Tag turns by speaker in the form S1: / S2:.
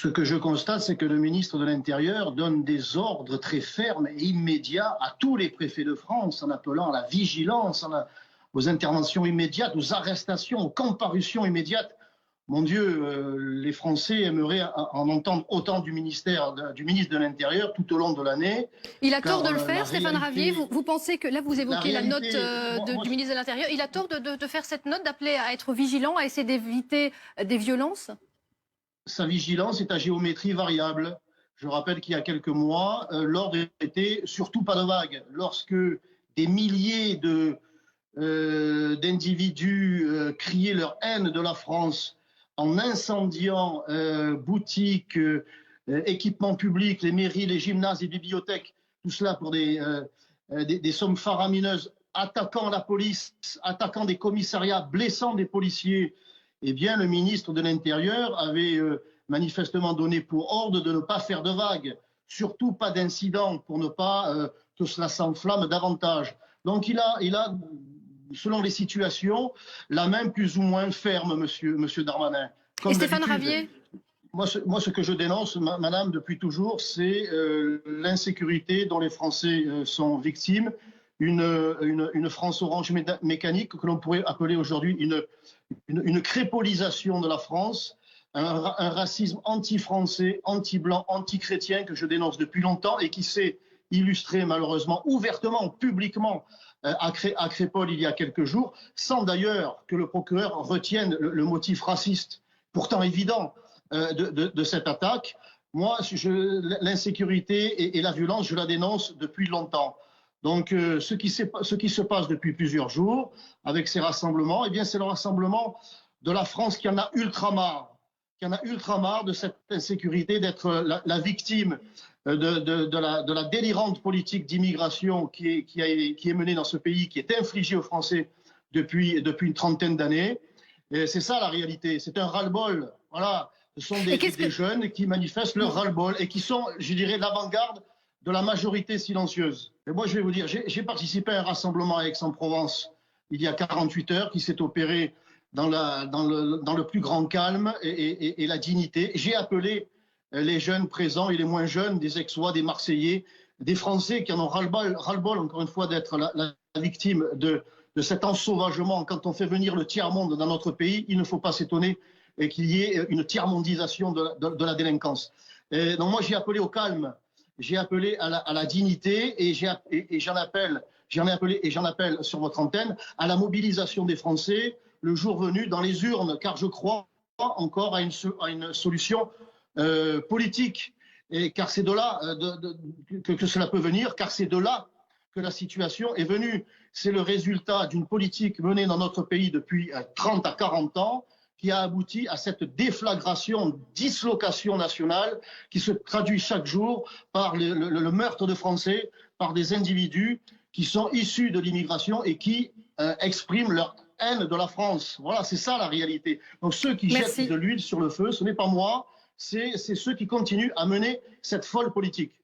S1: Ce que je constate, c'est que le ministre de l'Intérieur donne des ordres très fermes et immédiats à tous les préfets de France en appelant à la vigilance, aux interventions immédiates, aux arrestations, aux comparutions immédiates. Mon Dieu, les Français aimeraient en entendre autant du ministre de l'Intérieur tout au long de l'année.
S2: Il a tort de le faire, Stéphane Ravier. Vous pensez que, là vous évoquez la note du ministre de l'Intérieur, il a tort de faire cette note, d'appeler à être vigilant, à essayer d'éviter des violences?
S1: Sa vigilance est à géométrie variable. Je rappelle qu'il y a quelques mois, l'ordre était surtout pas de vagues. Lorsque des milliers d'individus criaient leur haine de la France en incendiant boutiques, équipements publics, les mairies, les gymnases, les bibliothèques, tout cela pour des sommes faramineuses, attaquant la police, attaquant des commissariats, blessant des policiers, eh bien le ministre de l'Intérieur avait manifestement donné pour ordre de ne pas faire de vagues, surtout pas d'incidents pour ne pas que cela s'enflamme davantage. Donc il a, selon les situations, la main plus ou moins ferme, monsieur Darmanin. Comme
S2: et Stéphane Ravier?
S1: Moi, ce que je dénonce, madame, depuis toujours, c'est l'insécurité dont les Français sont victimes, une France orange mécanique que l'on pourrait appeler aujourd'hui une crépolisation de la France, un racisme anti-français, anti-blanc, anti-chrétien que je dénonce depuis longtemps et qui s'est illustré malheureusement ouvertement, publiquement à Crépol il y a quelques jours, sans d'ailleurs que le procureur retienne le motif raciste, pourtant évident, de cette attaque. Moi, l'insécurité et la violence, je la dénonce depuis longtemps. Donc, ce qui se passe depuis plusieurs jours avec ces rassemblements, eh bien, c'est le rassemblement de la France qui en a ultra-marre, de cette insécurité, d'être la victime de la délirante politique d'immigration qui est menée dans ce pays, qui est infligée aux Français depuis une trentaine d'années. Et c'est ça la réalité, c'est un ras-le-bol. Voilà, ce sont des jeunes qui manifestent leur ras-le-bol et qui sont, je dirais, l'avant-garde de la majorité silencieuse. Et moi, je vais vous dire, j'ai participé à un rassemblement à Aix-en-Provence il y a 48 heures qui s'est opéré dans le plus grand calme et la dignité. J'ai appelé les jeunes présents et les moins jeunes, des Aixois, des Marseillais, des Français qui en ont ras-le-bol, encore une fois, d'être la victime de cet ensauvagement. Quand on fait venir le tiers-monde dans notre pays, il ne faut pas s'étonner qu'il y ait une tiers-mondisation de la délinquance. Donc moi, j'ai appelé au calme, j'ai appelé à la dignité et j'en appelle sur votre antenne à la mobilisation des Français le jour venu dans les urnes, car je crois encore à une solution politique, car c'est de là que cela peut venir, car c'est de là que la situation est venue. C'est le résultat d'une politique menée dans notre pays depuis 30 à 40 ans qui a abouti à cette déflagration, dislocation nationale qui se traduit chaque jour par le meurtre de Français, par des individus qui sont issus de l'immigration et qui expriment leur haine de la France. Voilà, c'est ça la réalité. Donc ceux qui jettent de l'huile sur le feu, ce n'est pas moi, c'est ceux qui continuent à mener cette folle politique.